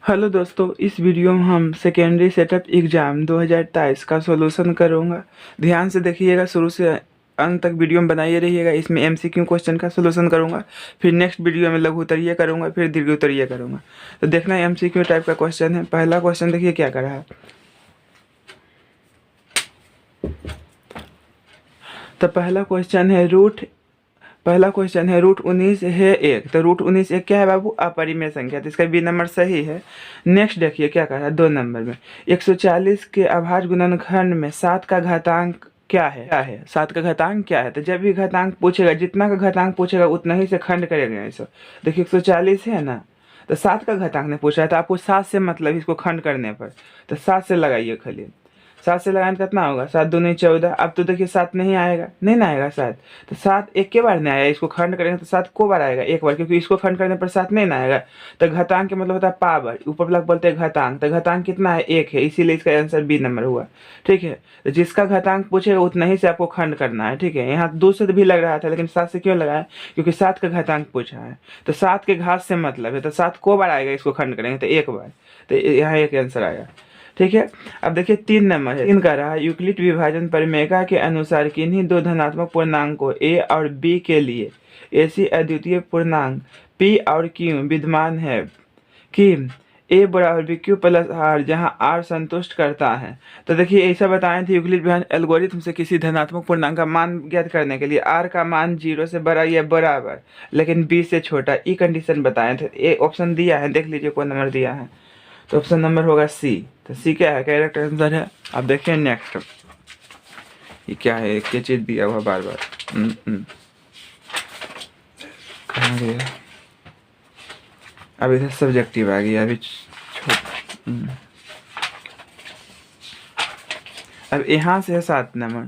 Hello दोस्तों, इस video में हम सेकेंडरी सेटअप एग्ज़ाम 2023 का सॉल्यूशन करूँगा। ध्यान से देखिएगा, शुरू से अंत तक वीडियो में बनाए रहिएगा। इसमें एमसीक्यू क्वेश्चन का सॉल्यूशन करूँगा, फिर नेक्स्ट वीडियो में लघु उत्तरीय करूँगा, फिर दीर्घ उत्तरीय करूँगा। तो देखना एमसीक्यू टाइप का क्वेश्चन है। पहला क्वेश्चन देखिए क्या करा है। तो पहला क्वेश्चन है रूट 19 है 1। तो रूट 19 एक क्या है बाबू? अपरिमेय संख्या। तो इसका बी नंबर सही है। नेक्स्ट देखिए क्या कहा है 2 नंबर में। 140 के अभाज्य गुणनखंड में 7 का घातांक क्या है 7 का घातांक क्या है? तो जब भी घातांक पूछेगा, जितना का घातांक पूछेगा उतना ही से खंड करेंगे। ऐसा देखिए 140 है ना, तो 7 का घातांक नहीं पूछ रहा है, तो आपको 7 से मतलब इसको खंड करने पर, तो 7 से लगाइए खाली। 7 से लगाने कितना होगा? 7 दूनी 14। अब तो देखिए 7 नहीं आएगा, नहीं ना आएगा 7। तो 7 एक के बार नहीं आया, इसको खंड करेंगे तो 7 को बार आएगा? एक बार, क्योंकि इसको खंड करने पर 7 नहीं ना आएगा। तो घातांक का मतलब होता है पावर, ऊपर वाला बोलते हैं घातांक। तो घातांक कितना है? 1 है, इसीलिए इसका आंसर बी नंबर हुआ। ठीक है, तो जिसका घातांक पूछेगा उतना ही से आपको खंड करना है। ठीक है, यहाँ 2 से भी लग रहा था, लेकिन 7 से क्यों लगाया? क्योंकि 7 का घातांक पूछा है। तो 7 के घात से मतलब है, तो 7 को बार आएगा इसको खंड करेंगे तो एक बार। तो यहाँ एक आंसर आया। ठीक है, अब देखिए 3 नंबर है। 3 का रहा यूक्लिड विभाजन परिमेय के अनुसार किन्हीं दो धनात्मक पूर्णांकों a और b के लिए ऐसी अद्वितीय पूर्णांक p और q विद्यमान है कि a बराबर बी क्यू प्लस आर, जहाँ r संतुष्ट करता है। तो देखिए ऐसा बताए थे यूक्लिड विभाजन एल्गोरिथम से किसी धनात्मक पूर्णांक का मान ज्ञात करने के लिए r का मान 0 से बड़ा या बराबर लेकिन b से छोटा, ई कंडीशन बताए थे। ए ऑप्शन दिया है, देख लीजिए कौन नंबर दिया है। तो ऑप्शन नंबर होगा सी। तो सी क्या है? करेक्ट आंसर है। अब देखिए नेक्स्ट, ये क्या है? एक चीज दिया हुआ बार बार। कहाँ गया? अब इधर सब्जेक्टिव आ गया। अभी अब यहाँ से है 7 नंबर।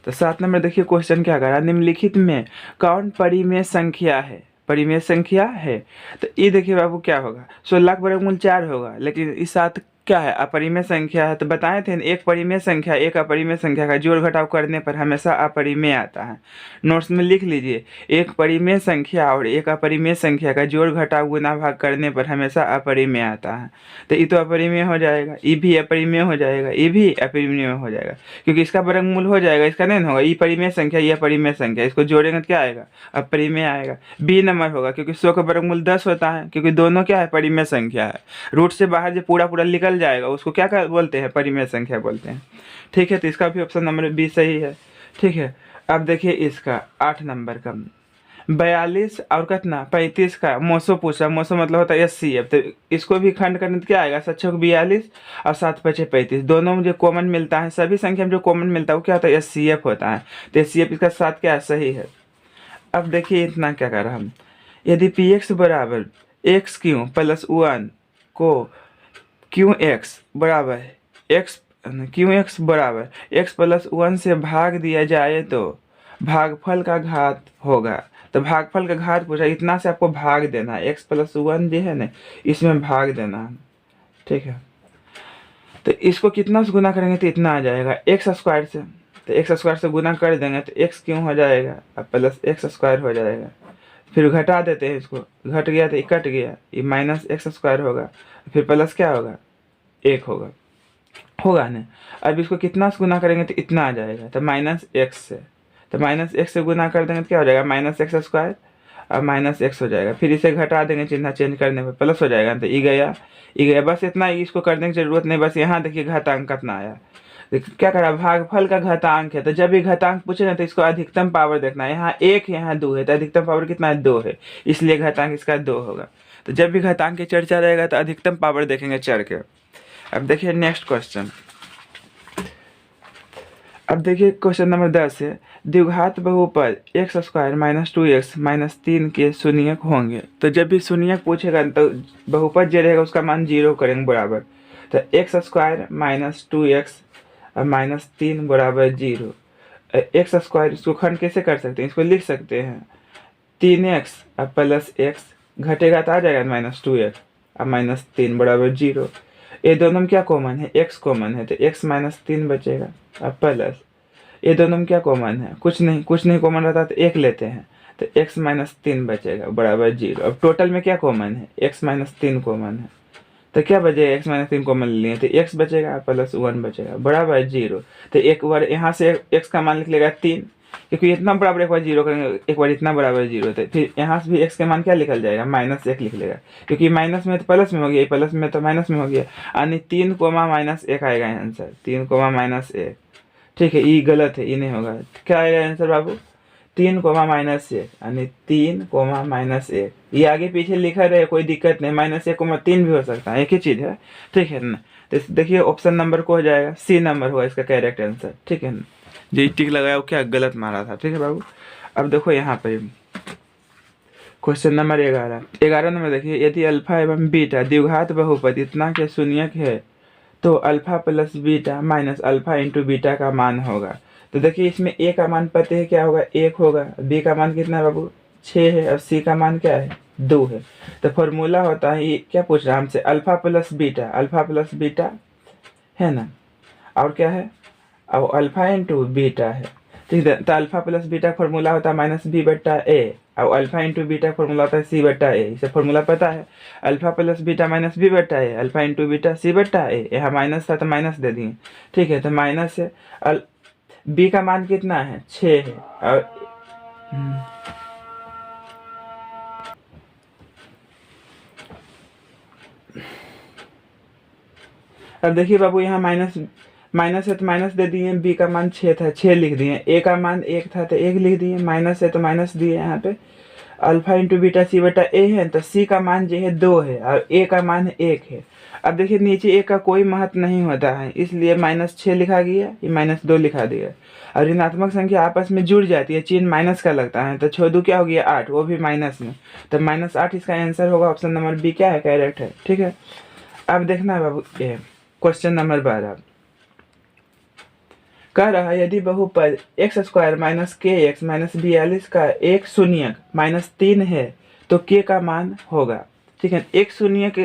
तो 7 नंबर देखिए क्वेश्चन क्या कर रहा है। निम्नलिखित में कौन परिमेय संख्या है? परिमेय संख्या है। तो ये देखिए बाबू क्या होगा? 16 का वर्गमूल 4 होगा, लेकिन इस 7 क्या है? अपरिमेय संख्या है। तो बताए थे एक परिमेय संख्या एक अपरिमेय संख्या का जोड़ घटाव करने पर हमेशा अपरिमेय आता है। नोट्स में लिख लीजिए, एक परिमेय संख्या और एक अपरिमेय संख्या का जोड़ घटाव गुना भाग करने पर हमेशा अपरिमेय आता है। तो ये तो अपरिमेय हो जाएगा, ये भी अपरिमेय हो जाएगा, ये भी अपरिमेय हो जाएगा, क्योंकि इसका वर्गमूल हो जाएगा, इसका नहीं होगा। ये परिमेय संख्या, ये अपरिमेय संख्या, इसको जोड़ेंगे तो क्या आएगा? अपरिमेय आएगा। बी नंबर होगा, क्योंकि 100 का वर्गमूल 10 होता है, क्योंकि दोनों क्या है? परिमेय संख्या है। रूट से बाहर जो पूरा पूरा निकल जाएगा उसको क्या बोलते हैं? परिमेय संख्या बोलते हैं। ठीक है, तो इसका भी ऑप्शन नंबर बी सही है। ठीक है, अब देखिए इसका 8 नंबर का 42 और कितना 35 का मोसो पूछा। मोसो मतलब होता है SCF। तो इसको भी खंड करने तो क्या आएगा? 7 42 और 7 5 35, दोनों में जो कॉमन मिलता है, सभी संख्या में जो कॉमन मिलता है वो क्या होता है? SCF होता है। तो SCF इसका 7 क्या है? सही है। अब देखिए इतना क्या कर रहा हम, यदि px बराबर एक्स क्यू प्लस 1 को क्यू एक्स बराबर एक्स प्लस 1 से भाग दिया जाए तो भागफल का घात होगा। तो भागफल का घात पूछा, इतना से आपको भाग देना है। एक्स प्लस 1 जो है ना, इसमें भाग देना है। ठीक है, तो इसको कितना से गुना करेंगे तो इतना आ जाएगा एक्स स्क्वायर से। तो एक्स स्क्वायर से गुना कर देंगे तो एक्स क्यों हो जाएगा, अब प्लस एक्स स्क्वायर हो जाएगा। फिर घटा देते हैं, इसको घट गया तो कट गया, ये माइनस एक्स स्क्वायर होगा, फिर प्लस क्या होगा? 1 होगा ना। अब इसको कितना से गुना करेंगे तो इतना आ जाएगा, तो माइनस एक्स से। तो माइनस एक्स से गुना कर देंगे तो क्या हो जाएगा? माइनस एक्स स्क्वायर और माइनस एक्स हो जाएगा। फिर इसे घटा देंगे, चिन्ह चेंज करने पर प्लस हो जाएगा। तो ई गया, बस इतना ही, इसको करने की जरूरत नहीं। बस यहाँ देखिए घातांक कितना आया। क्या करा? भागफल का घातांक है, तो जब भी घातांक पूछे ना तो इसको अधिकतम पावर देखना है। यहाँ 1 है, यहाँ 2 है, तो अधिकतम पावर कितना है? 2 है, इसलिए घातांक इसका 2 होगा। तो जब भी घातांक की चर्चा रहेगा तो अधिकतम पावर देखेंगे चढ़ के। अब देखिए नेक्स्ट क्वेश्चन। अब देखिए क्वेश्चन नंबर 10 है, द्विघात बहुपद x square minus 2x minus 3 के शून्यक होंगे। तो जब भी शून्यक पूछेगा तो बहुपद जो रहेगा उसका मान 0 करेंगे बराबर। तो एक्स स्क्वायर माइनस 2x और माइनस 3 बराबर 0। एक्स स्क्वायर इसको खंड कैसे कर सकते हैं? इसको लिख सकते हैं 3x और प्लस x, घटेगा तो आ जाएगा माइनस 2x और माइनस 3 बराबर 0। ये दोनों में क्या कॉमन है? x कॉमन है, तो x माइनस 3 बचेगा और प्लस ये दोनों में क्या कॉमन है? कुछ नहीं कॉमन रहता तो 1 लेते हैं, तो x माइनस 3 बचेगा बराबर 0। अब टोटल में क्या कॉमन है? x माइनस 3 कॉमन है, तो क्या बचेगा, x माइनस 3 कॉमन ले लिए तो x बचेगा प्लस 1 बचेगा बराबर 0। तो एक बार यहाँ से x का मान लिख लेगा 3, क्योंकि इतना बराबर एक बार 0 करेंगे, एक बार इतना बराबर 0, तो फिर यहाँ से भी x का मान क्या लिखल जाएगा, -1 लिख लेगा, क्योंकि माइनस में तो प्लस में हो गया, प्लस में तो माइनस में हो गया, यानी 3 कोमा -1 आएगा आंसर, 3 कोमा -1। ठीक है, ये गलत है, ये नहीं होगा। क्या आएगा आंसर बाबू, 3 कोमा -1, यानी 3 कोमा -1। ये आगे पीछे लिखा रहे, कोई दिक्कत नहीं, -1,3 भी हो सकता है, एक ही चीज़ है। ठीक है ना, तो देखिए ऑप्शन नंबर को हो जाएगा सी नंबर होगा इसका करेक्ट आंसर। ठीक है ना, जो टिक लगाया वो क्या गलत मारा था। ठीक है बाबू, अब देखो यहाँ पर क्वेश्चन नंबर 11 नंबर देखिए, यदि अल्फा एवं बीटा द्विघात बहुपद इतना के शून्यक है तो alpha plus beta minus alpha into beta का मान होगा। तो देखिए इसमें ए का मान पता है क्या होगा, 1 होगा, बी का मान कितना है बाबू 6 है, और सी का मान क्या है 2 है। तो फॉर्मूला होता है, ये क्या पूछ रहा है हमसे, अल्फा प्लस बीटा है ना, और क्या है, और अल्फा इंटू बीटा है। ठीक है, तो अल्फा प्लस बीटा फॉर्मूला होता है -b/a, और अल्फा इंटू बीटा फॉर्मूला होता है c/a। इसे फॉर्मूला पता है, alpha plus beta -b/a, alpha into beta c/a। यहाँ माइनस था तो माइनस दे दिए। ठीक है, तो माइनस है, बी का मान कितना है 6 है, और अब देखिए बाबू यहाँ माइनस है तो माइनस दे दिए, बी का मान 6 था 6 लिख दिए, ए का मान 1 था तो 1 लिख दिए, माइनस है तो माइनस दिए यहाँ पे, अल्फा इंटू बीटा c/a है, तो सी का मान जो है 2 है, और ए का मान 1 है। अब देखिए नीचे ए का कोई महत्व नहीं होता है, इसलिए -6 लिखा गया, ये -2 लिखा दिया, और ऋणात्मक संख्या आपस में जुड़ जाती है, चिन्ह माइनस का लगता है, तो 6 2 क्या हो गया 8, वो भी माइनस में, तो -8 इसका आंसर होगा, ऑप्शन नंबर बी क्या है करेक्ट है। ठीक है, अब देखना है बाबू ये क्वेश्चन नंबर 12 कह रहा है, यदि बहुपद x² - kx - 42 का एक शून्यक -3 है तो k का मान होगा। ठीक है, एक शून्यक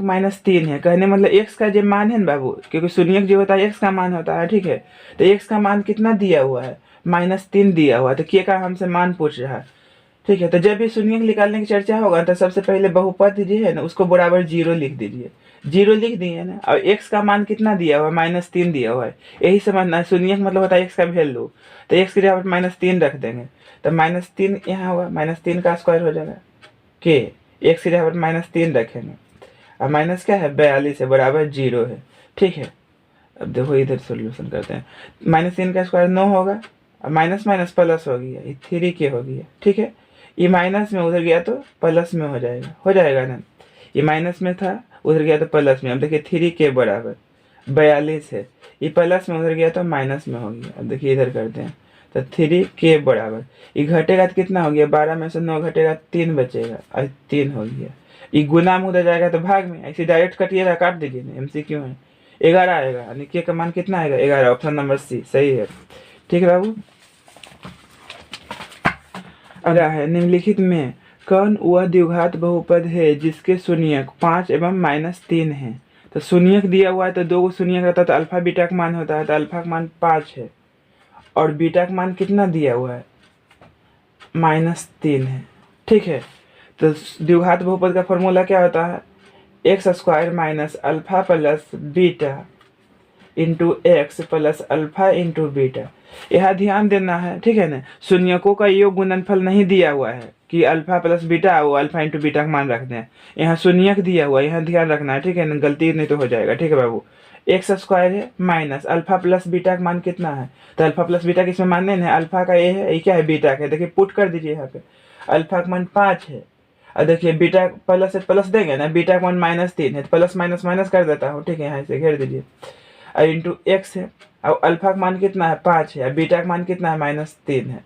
-3 है, कहने मतलब x का जो मान है ना बाबू, क्योंकि शून्यक जो होता है x का मान होता है। ठीक है, तो x का मान कितना दिया हुआ है, -3 दिया हुआ है, तो k का हमसे मान पूछ रहा है। ठीक है, तो जब भी शून्यक निकालने की चर्चा होगा तो सबसे पहले बहुपद जो है ना उसको बराबर 0 लिख दीजिए, 0 लिख दिए ना, और x का मान कितना दिया हुआ है -3 दिया हुआ है, यही समझना, शून्यक मतलब होता है x का वैल्यू, तो x की जगह -3 रख देंगे, तो -3 यहाँ होगा, -3 का स्क्वायर हो जाएगा k, x की जगह -3 रखेंगे, और माइनस क्या है 42 है बराबर 0 है। ठीक है, अब देखो इधर सोल्यूशन करते हैं, -3 का स्क्वायर 9 होगा, और माइनस माइनस प्लस हो गया, ये 3k हो गया। ठीक है, ये माइनस में उधर गया तो प्लस में हो जाएगा ना, ये माइनस में था उधर गया तो प्लस में। अब देखिए 3k बराबर 42 है, ये प्लस में उधर गया तो माइनस में हो गया। अब देखिए इधर करते हैं, तो 3k बराबर, ये घटेगा तो कितना हो गया, 12 में से 9 घटेगा 3 बचेगा, और 3 हो गया, ये गुना में उधर जाएगा तो भाग में, ऐसे डायरेक्ट कटिएगा, काट दीजिए ना, MCQ है। 11 आएगा, यानी k का मान कितना आएगा 11, ऑप्शन नंबर सी सही है। ठीक है बाबू, अगला है, निम्नलिखित में कौन वह द्विघात बहुपद है जिसके शून्यक 5 एवं -3 है। तो शून्यक दिया हुआ है तो 2 शून्यक रहता है, तो अल्फा बीटा का मान होता है, तो अल्फा का मान 5 है, और बीटा का मान कितना दिया हुआ है -3 है। ठीक है, तो द्विघात बहुपद का फॉर्मूला क्या होता है, x² - alpha plus beta into x plus alpha into beta. यहाँ ध्यान देना है, ठीक है ना, शून्यकों का योग गुणनफल नहीं दिया हुआ है कि अल्फा प्लस बीटा वो अल्फा इंटू बीटा का मान रखते हैं, यहाँ शून्यक दिया हुआ है, यहाँ ध्यान रखना है। ठीक है ना, गलती नहीं तो हो जाएगा। ठीक है बाबू, x² है माइनस अल्फा प्लस बीटा का मान कितना है, तो अल्फा प्लस बीटा किसमें मानने है, अल्फा का ए है, ये क्या है बीटा का है। देखिए पुट कर दीजिए यहाँ पे, अल्फा का मान 5 है, और देखिए बीटा प्लस से प्लस देंगे ना, बीटा का मान -3 है, तो प्लस माइनस माइनस कर देता हूँ। ठीक है, यहाँ से घेर दीजिए, और इंटू एक्स है, और अल्फा का मान कितना है 5 है, और बीटा का मान कितना है -3 है।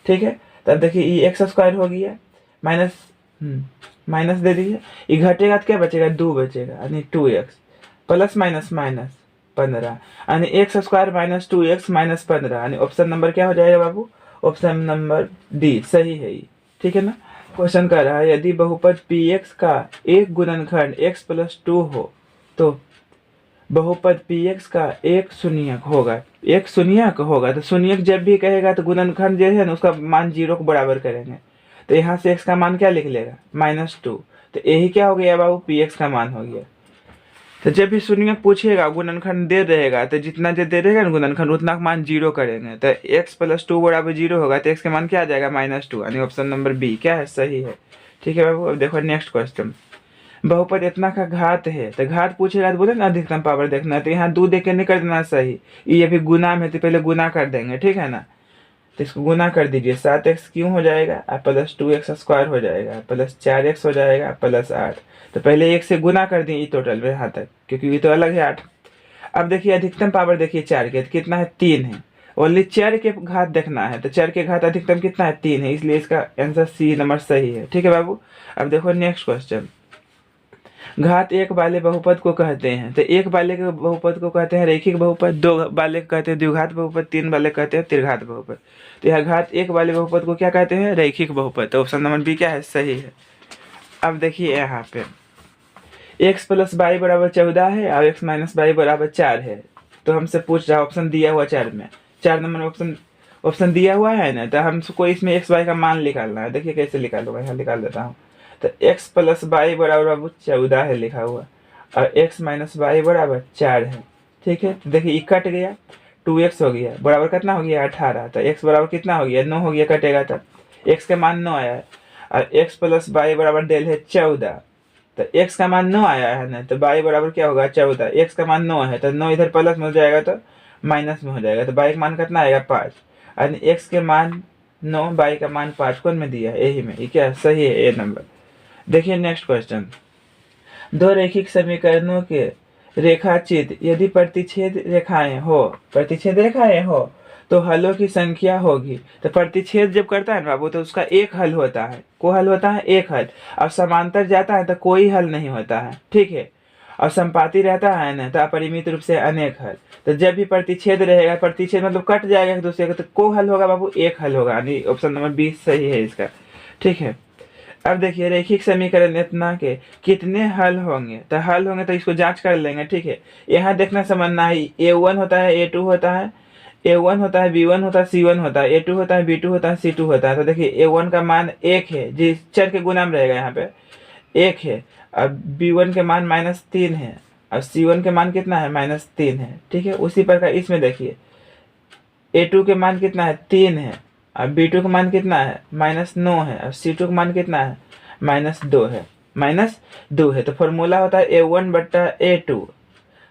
ठीक है, तब देखिए ये x² हो गया, माइनस दे दीजिए, ये घटेगा तो क्या बचेगा 2 बचेगा, यानी 2x प्लस माइनस माइनस 15, यानी x² - 2x - 15, यानी ऑप्शन नंबर क्या हो जाएगा बाबू, ऑप्शन नंबर डी सही है ये। ठीक है ना, क्वेश्चन कर रहा है, यदि बहुपद px का एक गुणनखंड x + 2 हो तो बहुपद px का एक शून्यक होगा, तो शून्यक जब भी कहेगा तो गुणनखंड जो है ना उसका मान 0 को बराबर करेंगे, तो यहाँ से x का मान क्या लिख लेगा -2, तो यही क्या हो गया बाबू, पी एक्स का मान हो गया। तो जब भी शून्य में पूछेगा गुणनखंड दे रहेगा तो जितना जो दे रहेगा ना गुणनखंड उतना का मान जीरो करेंगे। तो x प्लस 2 बराबर जीरो होगा तो x के मान क्या आ जाएगा, -2, यानी ऑप्शन नंबर बी क्या है, सही है। ठीक है बाबू। अब देखो नेक्स्ट क्वेश्चन, बहुपद इतना का घात है तो घात पूछेगा तो बोले ना अधिकतम पावर देखना है, तो यहाँ 2 देख के नहीं कर देना सही, ये भी गुना में तो पहले गुना कर देंगे, ठीक है ना। तो इसको गुना कर दीजिए, 7x क्यों हो जाएगा प्लस 2x स्क्वायर हो जाएगा प्लस 4x हो जाएगा प्लस 8। तो पहले 1 से गुना कर दिए टोटल में यहाँ तक, क्योंकि ये तो अलग है 8। अब देखिए अधिकतम पावर देखिए 4 के, तो कितना है, 3 है। ओनली 4 के घात देखना है, तो 4 के घात अधिकतम कितना है, 3 है, इसलिए इसका आंसर सी नंबर सही है। ठीक है बाबू। अब देखो नेक्स्ट क्वेश्चन, घात एक वाले बहुपद को कहते हैं, तो एक वाले के बहुपद को कहते हैं रैखिक बहुपद, 2 वाले को कहते हैं द्विघात बहुपद, 3 वाले कहते हैं त्रिघात बहुपद। तो यह घात एक वाले बहुपद को क्या कहते हैं, रैखिक बहुपद। तो ऑप्शन नंबर बी क्या है, सही है। अब देखिए यहाँ पे x प्लस वाई बराबर 14 है और x माइनस वाई बराबर 4 है। तो हमसे पूछ रहा है ऑप्शन दिया हुआ 4 में, 4 नंबर ऑप्शन दिया हुआ है ना, तो हमको इसमें x वाई का मान निकालना है। देखिए कैसे निकालूंगा, यहाँ निकाल देता हूँ। तो x प्लस वाई बराबर 14 है लिखा हुआ और x माइनस वाई बराबर 4 है। ठीक है, तो देखिए ये कट गया, 2x हो गया बराबर कितना हो गया, 18। तो x बराबर कितना हो गया, 9 हो गया, कटेगा तब x का मान 9 आया है और x प्लस वाई बराबर डेल है 14। तो x का मान 9 आया है ना, तो y बराबर क्या होगा, 14। x का मान 9 है तो 9 इधर प्लस में हो जाएगा तो माइनस में हो जाएगा, तो y का मान कितना आएगा, 5। यानी x के मान 9, y का मान 5 कौन में दिया है, यही में, ये क्या सही है, ए नंबर। देखिए नेक्स्ट क्वेश्चन, दो रैखिक समीकरणों के रेखाचित्र यदि प्रतिच्छेद रेखाएं हो तो हलों की संख्या होगी। तो प्रतिच्छेद जब करता है ना बाबू तो उसका एक हल होता है, को हल होता है एक हल, और समांतर जाता है तो कोई हल नहीं होता है। ठीक है, और संपाती रहता है ना तो अपरिमित रूप से अनेक हल। तो जब भी प्रतिच्छेद रहेगा, प्रतिच्छेद मतलब कट जाएगा एक दूसरे का, तो को हल होगा बाबू, एक हल होगा, यानी ऑप्शन नंबर 20 सही है इसका। ठीक है। अब देखिए रैखिक समीकरण इतना के कितने हल होंगे, तो हल होंगे तो इसको जांच कर लेंगे। ठीक है, यहाँ देखना समझना है, a1 होता है, a2 होता है, a1 होता है, b1 होता है, c1 होता है, a2 होता है, b2 होता है, c2 होता है। तो देखिए a1 का मान 1 है, जिस चर के गुना में रहेगा यहाँ पे 1 है, अब b1 के मान -3 है और c1 के मान कितना है, -3 है। ठीक है, उसी प्रकार इसमें देखिए a2 के मान कितना है, 3 है, अब b2 का मान कितना है, -9 है, और c2 का मान कितना है, -2 है, -2 है। तो फॉर्मूला होता है a1 बट्टा a2,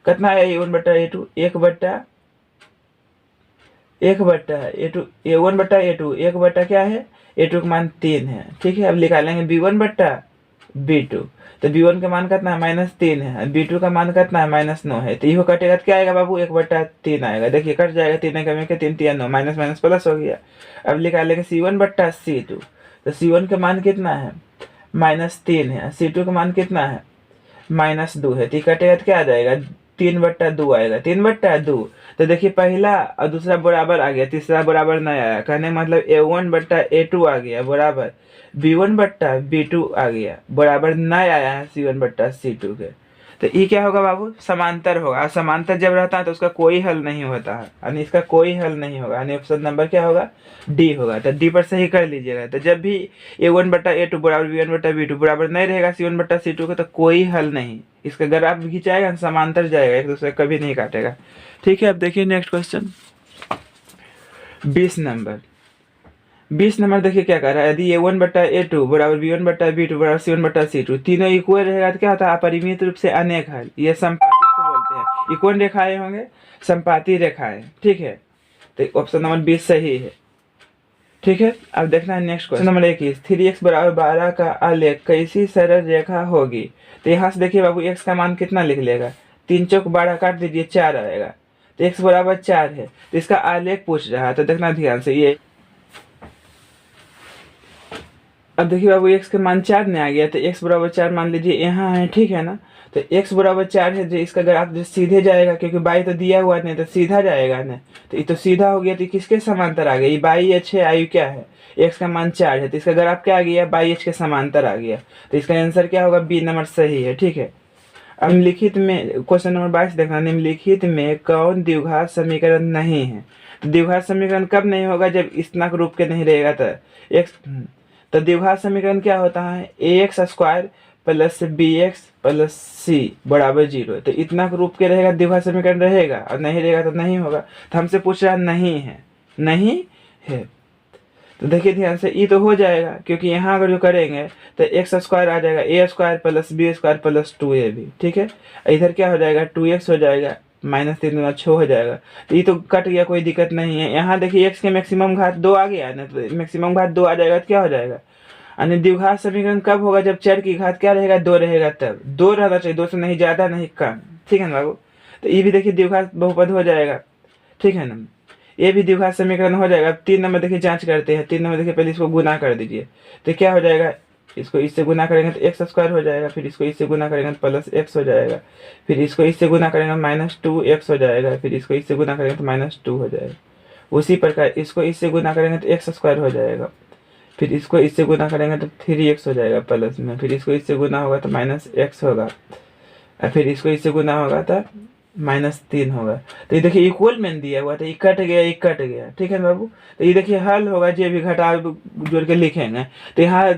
कितना है a1 बट्टा a2, 1 बट्टा क्या है, a2 का मान 3 है। ठीक है, अब निकालेंगे b1 बट्टा b2, तो b1 का मान कितना है, -3 है, b2 का मान कितना है, -9 है। तो ये कटेगा तो क्या आएगा बाबू, 1/3 आएगा। देखिए कट जाएगा, 3 कमी के 3 3 9, माइनस माइनस प्लस हो गया। अब निकालेंगे c1 बट्टा c2, तो c1 का मान कितना है, -3 है, c2 का मान कितना है, -2 है। तो ये कटेगा तो क्या आ जाएगा, 3/2 आएगा, 3/2। तो देखिए पहला और दूसरा बराबर आ गया, तीसरा बराबर नहीं आया, कहने मतलब a1 बट्टा a2 आ गया बराबर b1 बट्टा b2 आ गया, बराबर नहीं आया है c1 बट्टा c2 के। तो ये क्या होगा बाबू, समांतर होगा, और समांतर जब रहता है तो उसका कोई हल नहीं होता है, यानी इसका कोई हल नहीं होगा, यानी ऑप्शन नंबर क्या होगा, डी होगा। तो डी पर सही कर लीजिएगा। तो जब भी a1 बट्टा a2 बराबर b1 बट्टा b2 बराबर नहीं रहेगा c1 बट्टा c2 का, तो कोई हल नहीं, इसका ग्राफ खिंचाएगा समांतर जाएगा, एक दूसरे कभी नहीं काटेगा। ठीक है, अब देखिए नेक्स्ट क्वेश्चन 20 नंबर देखिए क्या कर रहा है, यदि a1 बट्टा a2 बराबर b1 बट्टा b2 बराबर c1 बट्टा c2 तीनों इक्वल रहेगा तो क्या होता है, अपरिमित रूप से अनेक हल, ये संपाती को बोलते हैं। ये कौन रेखाएं होंगे, संपाती रेखाएं। ठीक है, तो ऑप्शन नंबर 20 सही है। ठीक है, अब देखना है नेक्स्ट क्वेश्चन नंबर 21, 3x बराबर 12 का आलेख कैसी सरल रेखा होगी। तो यहाँ से देखिए बाबू x का मान कितना लिख लेगा, 3 चौक 12 काट दीजिए, 4 आएगा, तो x बराबर 4 है, तो इसका आलेख पूछ रहा है। तो देखना ध्यान से, ये अब देखिए बाबू x का मान 4 में आ गया, तो x बराबर 4 मान लीजिए यहाँ है। ठीक है ना, तो x बराबर 4 है, जो इसका ग्राफ जो सीधे जाएगा, क्योंकि बाई तो दिया हुआ नहीं, तो सीधा जाएगा ना, तो ये तो सीधा हो गया, तो किसके समांतर आ गया, ये बाई h है, आयु क्या है, x का मान 4 है, तो इसका ग्राफ क्या आ गया, बाई h के समांतर आ गया। तो इसका आंसर क्या होगा, बी नंबर सही है। ठीक है, अब निम्नलिखित में क्वेश्चन नंबर 22 देखना, निम्नलिखित में कौन द्विघात समीकरण नहीं है। तो द्विघात समीकरण कब नहीं होगा, जब स्थिरांक रूप के नहीं रहेगा। तो द्विघात समीकरण क्या होता है, ax square plus B X plus C बराबर 0। तो इतना रूप के रहेगा द्विघात समीकरण रहेगा, और नहीं रहेगा तो नहीं होगा। तो हमसे पूछ रहा नहीं है, नहीं है। तो देखिए ध्यान से, ई तो हो जाएगा क्योंकि यहाँ अगर जो करेंगे तो एक्स स्क्वायर आ जाएगा, A square plus B square plus 2ab। ठीक है, इधर क्या हो जाएगा 2x हो जाएगा, -3 6 हो जाएगा। तो ये तो कट गया, कोई दिक्कत नहीं है। यहाँ देखिए x के मैक्सिमम घात 2 आ गया है ना, तो मैक्सिमम घात 2 आ जाएगा तो क्या हो जाएगा, यानी द्विघात समीकरण कब होगा, जब चर की घात क्या रहेगा 2 रहेगा, तब 2 रहना चाहिए, 2 से नहीं ज्यादा नहीं कम। ठीक है ना बाबू। तो ये भी देखिए द्विघात बहुपद हो जाएगा। ठीक है ना, ये भी द्विघात समीकरण हो जाएगा। 3 नंबर देखिए जांच करते हैं। 3 नंबर देखिए पहले इसको गुना कर दीजिए, तो क्या हो जाएगा, इसको इससे गुना करेंगे तो एक्स स्क्वायर हो जाएगा, फिर इसको इससे गुना करेंगे तो प्लस एक्स हो जाएगा, फिर इसको इससे गुना करेंगे -2x हो जाएगा, फिर इसको इससे गुना करेंगे तो -2 हो जाएगा। उसी प्रकार इसको इससे गुना करेंगे तो एक्स स्क्वायर हो जाएगा, फिर इसको इससे गुना करेंगे तो 3x हो जाएगा प्लस में, फिर इसको इससे गुना होगा तो -x होगा, और फिर इसको इससे गुना होगा तो -3 होगा। तो ये देखिए इक्वल में दिया हुआ, तो ये कट गया, ये कट गया। ठीक है ना बाबू। तो ये देखिए हल होगा, जो भी घटा जोड़ के लिखेंगे। तो यहाँ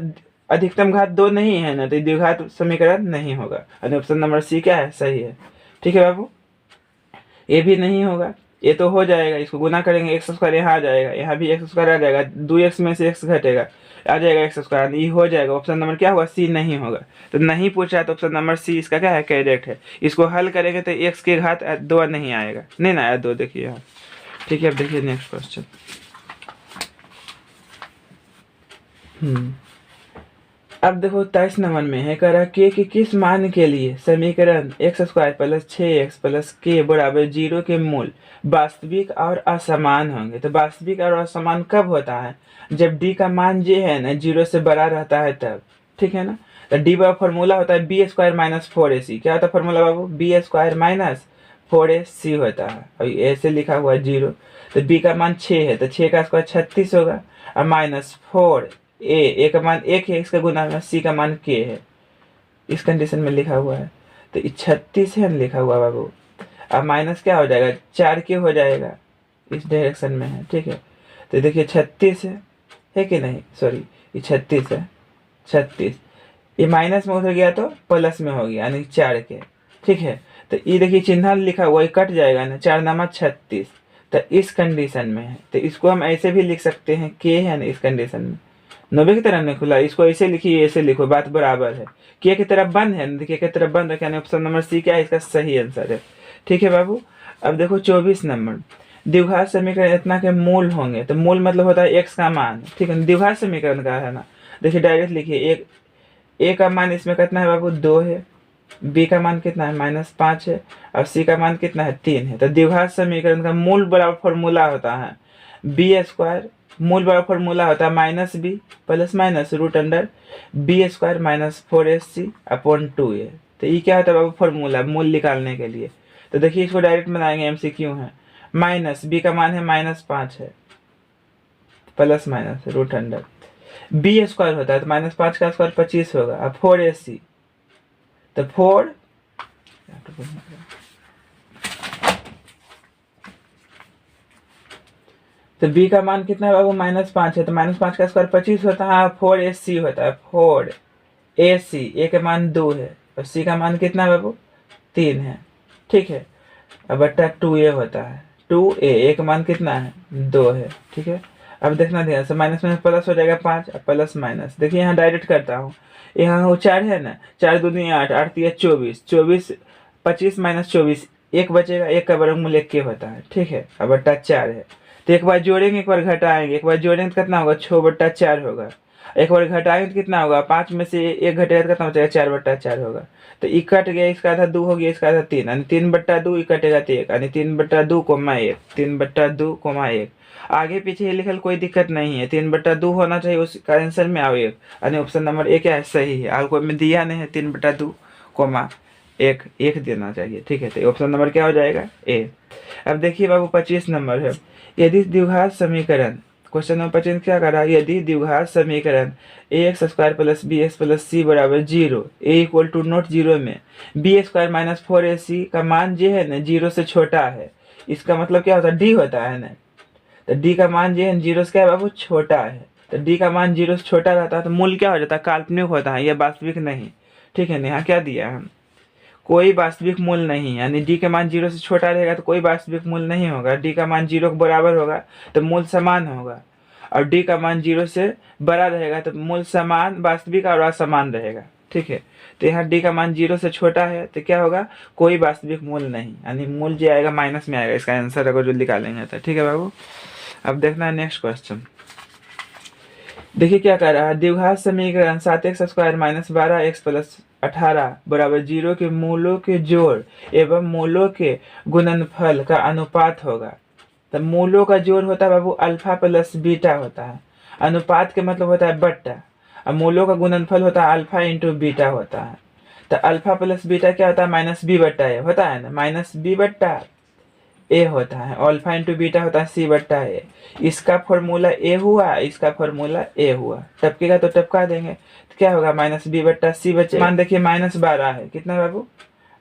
अधिकतम घात 2 नहीं है ना, तो द्विघात समीकरण नहीं होगा। ऑप्शन नंबर सी क्या है, सही है। ठीक है बाबू, ये भी नहीं होगा, ये तो हो जाएगा। इसको गुना करेंगे एक्स स्क्वायर यहाँ आ जाएगा, यहाँ भी एक्स स्क्वायर आ जाएगा, 2x में से x घटेगा, आ जाएगा एक्स स्क्वायर, ये हो जाएगा। ऑप्शन नंबर क्या होगा, सी नहीं होगा। तो नहीं पूछा है तो ऑप्शन नंबर सी इसका क्या है, करेक्ट है। इसको हल करेंगे तो x के घात 2 नहीं आएगा, नहीं ना आया 2, देखिए यहाँ। ठीक है, अब देखिए नेक्स्ट क्वेश्चन। अब देखो 23 नंबर में है, कह रहा के किस मान के लिए समीकरण x square plus 6x plus के बराबर 0 के मूल वास्तविक और असमान होंगे। तो वास्तविक और असमान कब होता है, जब d का मान जो है ना 0 से बड़ा रहता है तब। ठीक है ना। तो d का फॉर्मूला होता है बी स्क्वायर माइनस 4ac। क्या होता है फॉर्मूला बाबू, बी स्क्वायर माइनस 4ac होता है, और ऐसे लिखा हुआ है 0। तो b का मान 6 है, तो 6 का स्क्वायर 36 होगा, और -4 ए का मान 1 है, इसका गुना में सी का मान के है, इस कंडीशन में लिखा हुआ है। तो 36 है लिखा हुआ बाबू, अब माइनस क्या हो जाएगा 4 के हो जाएगा, इस डायरेक्शन में है। ठीक है, तो देखिए 36 है कि नहीं, सॉरी ये 36 है, 36 ये माइनस में उधर गया तो प्लस में हो गया, यानी 4 के। ठीक है, तो ये देखिए चिन्ह लिखा हुआ, ये कट जाएगा ना, 4 नामा 36। तो इस कंडीशन में है, तो इसको हम ऐसे भी लिख सकते हैं, के है ना इस कंडीशन में 90 की तरह नहीं खुला, इसको ऐसे लिखिए, ऐसे लिखो, बात बराबर है। के की तरफ बंद है, देखिए की तरफ बंद है, ऑप्शन नंबर सी क्या है, इसका सही आंसर है। ठीक है बाबू। अब देखो 24 नंबर, द्विघात समीकरण इतना के मूल होंगे। तो मूल मतलब होता है x का मान। ठीक है, द्विघात समीकरण का है ना, देखिए डायरेक्ट लिखिए, एक a का मान इसमें कितना है बाबू 2 है, b का मान कितना है -5 है, और c का मान कितना है 3 है। तो द्विघात समीकरण का मूल बराबर फॉर्मूला होता है बी स्क्वायर, मूल बराबर फॉर्मूला होता है -b plus minus root under b square minus 4ac upon 2a। तो ये क्या होता है बाबू फॉर्मूला मूल निकालने के लिए। तो देखिए इसको डायरेक्ट बनाएंगे, MCQ है, माइनस b का मान है -5 है, plus minus root under b square होता है, तो -5 का स्क्वायर 25 होगा, अब 4ac, तो 4 तो b का मान कितना है बाबू -5 है, तो -5 का स्क्वायर 25 होता है, 4ac होता है, 4ac, a का मान 2 है, और c का मान कितना है बाबू 3 है। ठीक है, अब बट्टा 2a होता है, 2a का मान कितना है 2 है। ठीक है, अब देखना ध्यान से, माइनस में प्लस हो जाएगा 5, प्लस माइनस, देखिए यहाँ डायरेक्ट करता हूँ, यहाँ वो 4 है ना, 4 दूनी 8, 8 3 24, 24 25 माइनस 24 1 बचेगा, 1 का वर्गमूल 1 के होता है। ठीक है, अब बट्टा 4 है, तो एक बार जोड़ेंगे एक बार घटाएंगे, एक बार जोड़ेंगे तो कितना होगा 6/4 होगा, एक बार घटाएंगे तो कितना होगा 5 में से 1 घटेगा तो कितना बचेगा 4/4 होगा। तो ये कट गया, इसका आधा 2 हो गया, इसका आधा 3, यानी 3/2 ये कटेगा तो 1, यानी 3/2, 1 3/2, 1। आगे पीछे लिखल कोई दिक्कत नहीं है, 3/2 होना चाहिए, उसका आंसर में आओ 1, यानी ऑप्शन नंबर ए क्या है सही है। आपको में दिया नहीं है 3/2, 1 देना चाहिए। ठीक है, तो ऑप्शन नंबर क्या हो जाएगा ए। अब देखिए बाबू 25 नंबर है, यदि द्विघात समीकरण, क्वेश्चन नंबर 25 क्या कर रहा है, यदि द्विघात समीकरण ax square plus bx plus c बराबर 0, a इक्वल टू नॉट 0 में बी स्क्वायर माइनस 4ac का मान जो है ना 0 से छोटा है, इसका मतलब क्या होता है d होता है ना, तो d का मान जो है 0 से क्या है बाबू छोटा है, तो d का मान 0 से छोटा रहता है, तो मूल क्या हो जाता है काल्पनिक होता है, यह वास्तविक नहीं। ठीक है ना। यहाँ क्या दिया है, कोई वास्तविक मूल नहीं, यानी डी का मान 0 से छोटा रहेगा तो कोई वास्तविक मूल नहीं होगा, डी का मान 0 के बराबर होगा तो मूल समान होगा, और डी का मान 0 से बड़ा रहेगा तो मूल समान, वास्तविक और असमान रहेगा। ठीक है, तो यहाँ डी का मान 0 से छोटा है तो क्या होगा, कोई वास्तविक मूल नहीं, यानी मूल जो आएगा माइनस में आएगा इसका आंसर अगर जो निकालेंगे तो। ठीक है बाबू, अब देखना है नेक्स्ट क्वेश्चन। देखिए क्या कर रहा है, द्विघात समीकरण 7x² - 12x + 18 बराबर 0 के मूलों के जोड़ एवं मूलों के गुणनफल का अनुपात होगा। तो मूलों का जोड़ होता है बाबू अल्फा प्लस बीटा होता है, अनुपात के मतलब होता है बट्टा, और मूलों का गुणनफल होता है अल्फा इंटू बीटा होता है। तो अल्फा प्लस बीटा क्या होता है, -b/a होता है ना, -b/a होता है, अल्फा इंटू बीटा होता है c/a। इसका फॉर्मूला a हुआ, इसका फॉर्मूला a हुआ, टपकेगा तो टपका देंगे तो क्या होगा, -b/c बचे। मान देखिए -12 है, कितना बाबू,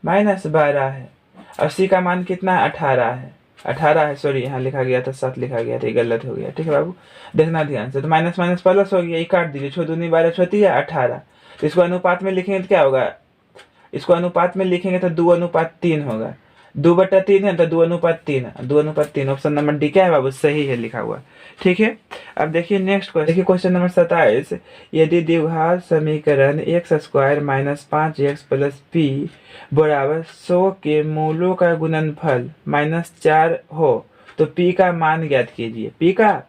-12 है, और c का मान कितना है, 18 है, सॉरी यहाँ लिखा गया था 7 लिखा गया था, ये गलत हो गया। ठीक है बाबू, देखना ध्यान से, तो माइनस माइनस प्लस हो गया, ये काट दीजिए, 6 दूनी 12 छोटी है 18, तो इसको अनुपात में लिखेंगे तो क्या होगा, इसको अनुपात में लिखेंगे तो 2:3 होगा, 2/3 है तो 2:3, 2:3, ऑप्शन नंबर डी क्या है बाबू, सही है लिखा हुआ। ठीक है, अब देखिए नेक्स्ट क्वेश्चन, देखिए क्वेश्चन नंबर 27, यदि द्विघात समीकरण x² - 5x + p बराबर 100 के मूलों का गुणनफल -4 हो तो p का मान ज्ञात कीजिए। p का,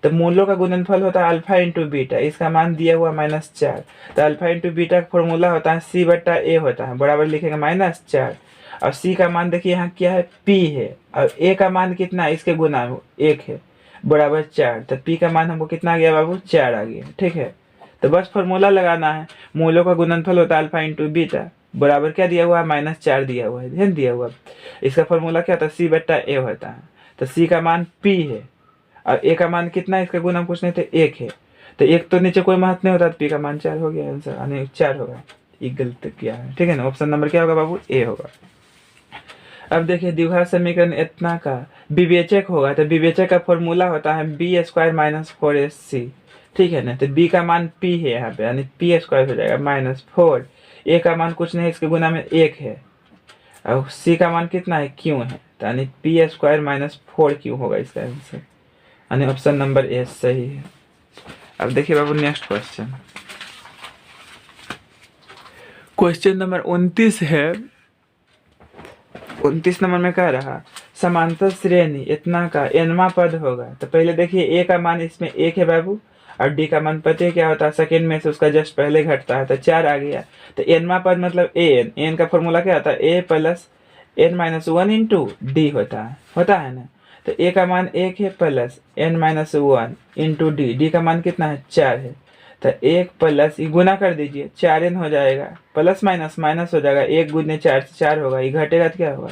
तो मूलों का गुणनफल होता है अल्फा इंटू बीटा, इसका मान दिया हुआ -4, तो अल्फा इंटू बीटा का फॉर्मूला होता है c/a होता है, बराबर लिखेंगे -4, और c का मान देखिए यहाँ क्या है, p है, और a का मान कितना है, इसके गुना 1 है, बराबर 4, तो p का मान हमको कितना आ गया बाबू, 4 आ गया। ठीक है, तो बस फॉर्मूला लगाना है, मूलों का गुणनफल होता है अल्फा इंटू बीटा, बराबर क्या दिया हुआ है, -4 दिया हुआ है, ध्यान दिया हुआ, इसका फॉर्मूला क्या होता है, c/a होता है, तो c का मान p है, और a का मान कितना है, इसका गुना हम पूछ रहे थे 1 है, तो 1 तो नीचे कोई महत्व नहीं होता, तो p का मान 4 हो गया आंसर, यानी 4 होगा, ये गलत किया है। ठीक है ना, ऑप्शन नंबर क्या होगा बाबू, a होगा। अब देखिए द्विघात समीकरण इतना का विवेचक होगा, तो विवेचक का फॉर्मूला होता है b² - 4ac। ठीक है ना, तो b का मान p है यहाँ पे, यानी p² हो जाएगा -4, a का मान कुछ नहीं, इसके गुना में 1 है, और c का मान कितना है, q है, तो यानी p² - 4q होगा इसका आंसर, यानी ऑप्शन नंबर ए सही है। अब देखिए बाबू नेक्स्ट क्वेश्चन, क्वेश्चन नंबर 29 है, 29 नंबर में कह रहा समांतर श्रेणी इतना का nवां पद होगा। तो पहले देखिए a का मान इसमें 1 है बाबू, और d का मान पता है क्या होता है, सेकंड में से उसका जस्ट पहले घटता है, तो 4 आ गया, तो nवां पद मतलब an का फॉर्मूला क्या होता है, a + n-1 इंटू डी होता है ना, तो a का मान 1 है प्लस n-1 इंटू डी का मान कितना है, 4 है, तो 1 प्लस ये गुना कर दीजिए, 4n हो जाएगा, प्लस माइनस माइनस हो जाएगा, 1 गुने 4 से 4 होगा, ये घटेगा तो क्या होगा,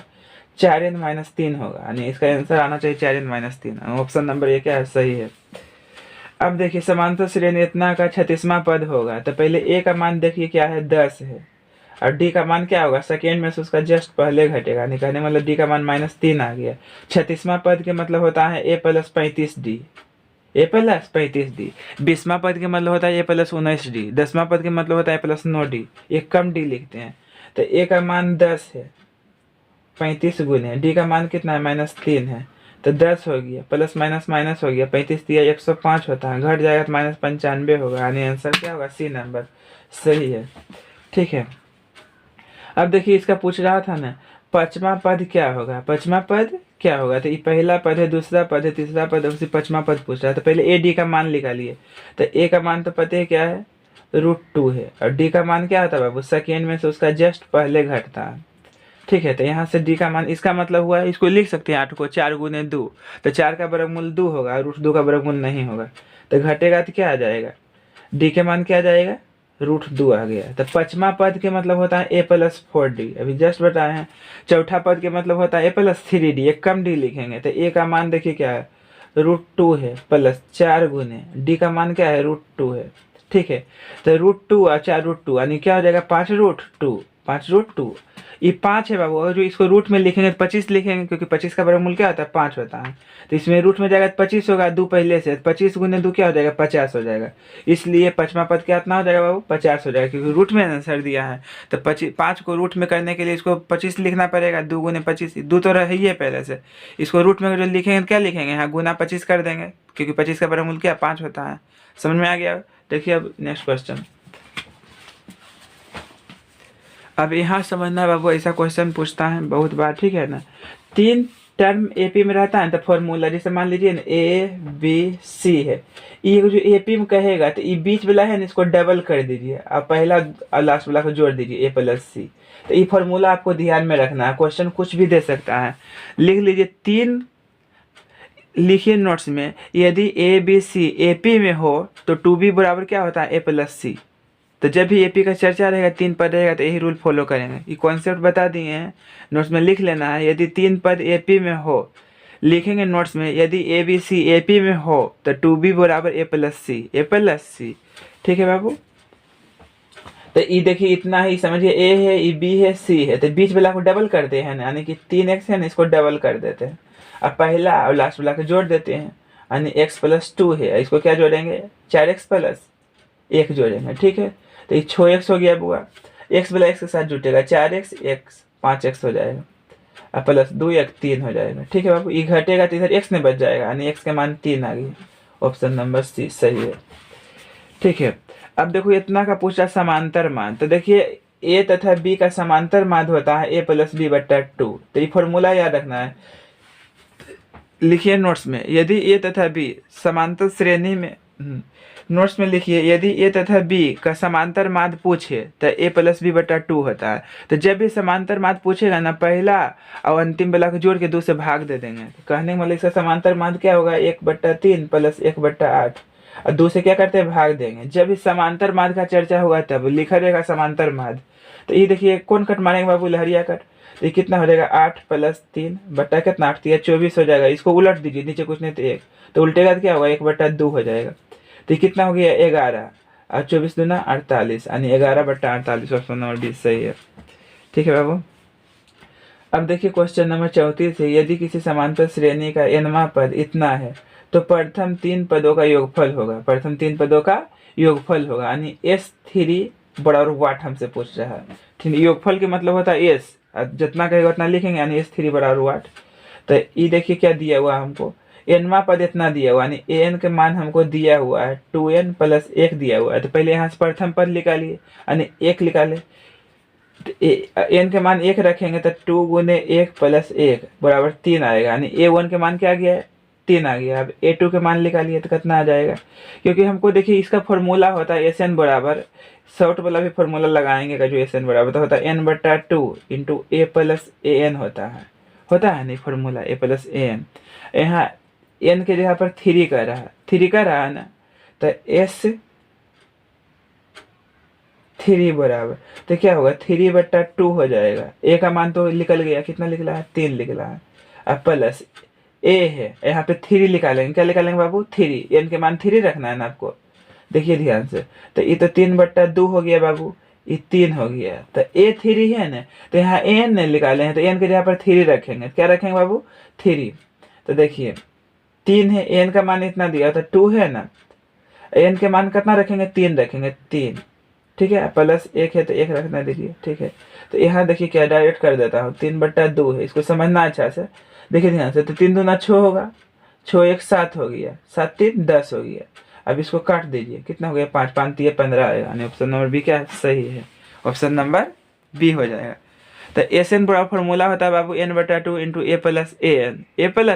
4n - 3 होगा, यानी इसका आंसर आना चाहिए 4n - 3, ऑप्शन नंबर ये क्या है, सही है। अब देखिए समांतर श्रेणी इतना का 36वां पद होगा, तो पहले a का मान देखिए क्या है, 10 है, और d का मान क्या होगा, सेकेंड में से उसका जस्ट पहले घटेगा, निकालने मतलब d का मान -3 आ गया। 36वां पद के मतलब होता है a + 35d, a + 35d। 20वां पद के मतलब होता है a + 19d। 10वां पद के मतलब होता है a + 9d, एक कम d लिखते हैं, तो a का मान 10 है, 35 गुने d का मान कितना है, -3 है, तो 10 हो गया, प्लस माइनस माइनस हो गया, 35 दिया 105 होता है, घट जाएगा तो -95 होगा, यानी आंसर क्या होगा, सी नंबर सही है। ठीक है, अब देखिए इसका पूछ रहा था ना, पांचवा पद क्या होगा, पांचवा पद क्या होगा, तो ये पहला पद है, दूसरा पद है, तीसरा पद है, उसी पांचवा पद पूछ रहा है, तो पहले ए डी का मान निकालिए, तो ए का मान तो पता है क्या है, √2 है, और डी का मान क्या होता है बाबू, सेकेंड में से उसका जस्ट पहले घटता है। ठीक है, तो यहाँ से डी का मान, इसका मतलब हुआ है, इसको लिख सकते हैं 8 को, 4 गुने 2, तो 4 का वर्गमूल 2 होगा, √2 का वर्गमूल नहीं होगा, तो घटेगा तो क्या आ जाएगा, डी के मान क्या आ जाएगा, √2 आ गया। तो पांचवा पद के मतलब होता है a + 4d, अभी जस्ट बताए हैं। चौथा पद के मतलब होता है a + 3d, एक कम d लिखेंगे, तो a का मान देखिए क्या है, √2 है, प्लस 4 गुने d का मान क्या है, √2 है। ठीक है, तो √2 और 4 √2 यानी क्या हो जाएगा, 5 √2, 5 √2, ये 5 है बाबू, और जो इसको रूट में लिखेंगे तो 25 लिखेंगे, क्योंकि 25 का वर्गमूल क्या होता है, 5 होता है। तो इसमें रूट में जाएगा तो 25 होगा, 2 पहले से, 25 गुने 2 क्या हो जाएगा, 50 हो जाएगा। इसलिए 5वां पद कितना हो जाएगा बाबू, 50 हो जाएगा, क्योंकि रूट में आंसर दिया है। तो 5 को रूट में करने के लिए इसको 25 लिखना पड़ेगा, 2 गुने 25, 2 तो रही है पहले से। इसको रूट में जो लिखेंगे तो क्या लिखेंगे, यहाँ गुना 25 कर देंगे, क्योंकि 25 का वर्गमूल क्या 5 होता है। समझ में आ गया। देखिए अब नेक्स्ट क्वेश्चन। अब यहाँ समझना बाबू, ऐसा क्वेश्चन पूछता है बहुत बार, ठीक है ना। 3 टर्म एपी में रहता है तो फॉर्मूला, जैसे मान लीजिए ना ए बी सी है, ये जो एपी में कहेगा तो ये बीच वाला है ना, इसको डबल कर दीजिए, अब पहला और लास्ट वाला को जोड़ दीजिए, ए प्लस सी। तो ये फॉर्मूला आपको ध्यान में रखना है, क्वेश्चन कुछ भी दे सकता है। लिख लीजिए 3, लिखिए नोट्स में, यदि ए बी सी एपी में हो तो 2b बराबर क्या होता है, ए प्लस सी। तो जब भी एपी का चर्चा रहेगा, 3 पद रहेगा तो यही रूल फॉलो करेंगे। ये कॉन्सेप्ट बता दिए हैं, नोट्स में लिख लेना है। यदि 3 पद एपी में हो, लिखेंगे नोट्स में, यदि ए बी सी एपी में हो तो 2b बराबर ए प्लस सी, ए प्लस सी। ठीक है बाबू। तो ये देखिए इतना ही समझिए, ए है, ये बी है, सी है, तो बीच वाला को डबल करते हैं ना, यानी कि 3x है ना, इसको डबल कर देते हैं। अब पहला और लास्ट वाला को जोड़ देते हैं, यानी x प्लस 2 है, इसको क्या जोड़ेंगे, 4x प्लस 1 जोड़ेंगे। ठीक है, तो ये 6x हो गया बुआ, x वाला x के साथ जुटेगा, 4x x 5x हो जाएगा, अब प्लस 2 1 3 हो जाएगा। ठीक है बाबू, ये घटेगा तो इधर x में बच जाएगा, यानी x के मान 3 आ गई। ऑप्शन नंबर सी सही है। ठीक है, अब देखो इतना का पूछा समांतर मान, तो देखिए a तथा b का समांतर मान होता है a प्लस बी बट्टा 2। तो ये फॉर्मूला याद रखना है, लिखिए नोट्स में, यदि a तथा b समांतर श्रेणी में, नोट्स में लिखिए, यदि a तथा b का समांतर माध्य पूछे तो a प्लस बी बट्टा 2 होता है। तो जब भी समांतर माध्य पूछेगा ना, पहला और अंतिम वाला को जोड़ के 2 से भाग दे देंगे। तो कहने का मतलब इसका समांतर माध्य क्या होगा, 1/3 प्लस 1/8, और 2 से क्या करते हैं, भाग देंगे। जब इस समांतर माध्य का चर्चा होगा तब लिखा रहेगा समांतर माध्य। तो ये देखिए कौन कट मारेंगे बाबू, लहरिया कट। तो ये कितना हो जाएगा, 8 प्लस 3 बट्टा कितना, 8 3 24 हो जाएगा। इसको उलट दीजिए, नीचे कुछ नहीं तो 1, तो उल्टेगा तो क्या होगा, 1/2 हो जाएगा। तो कितना हो गया, 11 और 24 दूना 48, यानी 11/48। ऑप्शन नंबर 20 सही है। ठीक है बाबू। अब देखिए क्वेश्चन नंबर 34 है, यदि किसी समांतर श्रेणी का nवां पद इतना है तो प्रथम 3 पदों का योगफल होगा, प्रथम 3 पदों का योगफल होगा, यानी S3 बराबर वाट हमसे पूछ रहा है। ठीक है, योगफल के मतलब होता है S, जितना कहेगा उतना लिखेंगे, यानी S3 बराबर वाट। तो ये देखिए क्या दिया हुआ हमको, nवां पद इतना दिया हुआ, यानी an के मान हमको दिया हुआ है 2n प्लस 1 दिया हुआ है। तो पहले यहाँ से प्रथम पद निकालिए, यानी 1 निकाले, तो n के मान 1 रखेंगे तो 2 गुने 1 प्लस 1 बराबर 3 आएगा, यानी a1 के मान क्या आ गया है, 3 आ गया। अब a2 के मान निकालिए तो कितना आ जाएगा, क्योंकि हमको देखिए इसका फॉर्मूला होता है Sn बराबर, शॉर्ट वाला भी फॉर्मूला लगाएंगे का, जो Sn बराबर तो होता है n/2 into a plus an होता है नहीं फॉर्मूला, a प्लस an। यहाँ n के जगह पर 3 कर रहा है, 3 कर रहा है ना, तो S3 बराबर, तो क्या होगा, 3/2 हो जाएगा। a का मान तो निकल गया, कितना निकला है, 3 निकला है। अब प्लस a है, यहाँ पे 3 निकालेंगे, क्या निकालेंगे बाबू, 3, n के मान 3 रखना है ना आपको, देखिए ध्यान से। तो ये तो 3/2 हो गया बाबू, ये 3 हो गया, तो a3 है ना, तो यहाँ n निकाले हैं, तो n के जगह पर 3 रखेंगे, क्या रखेंगे बाबू, 3। तो देखिए 3 है, n का मान इतना दिया था, 2 है ना, n के मान कितना रखेंगे, 3 रखेंगे, 3। ठीक है, प्लस 1 है तो 1 रखना दीजिए। ठीक है, तो यहाँ देखिए क्या डायरेक्ट कर देता हूँ, 3/2 है, इसको समझना अच्छा से, देखिए ध्यान से। तो 3 दूना 6 होगा, 6 1 7 हो गया, 7 3 10 हो गया। अब इसको काट दीजिए, कितना हो गया, 5 5 3 15 आएगा, यानी ऑप्शन नंबर बी क्या सही है, ऑप्शन नंबर बी हो जाएगा। तो Sn बराबर फॉर्मूला होता है बाबू n/2 into a plus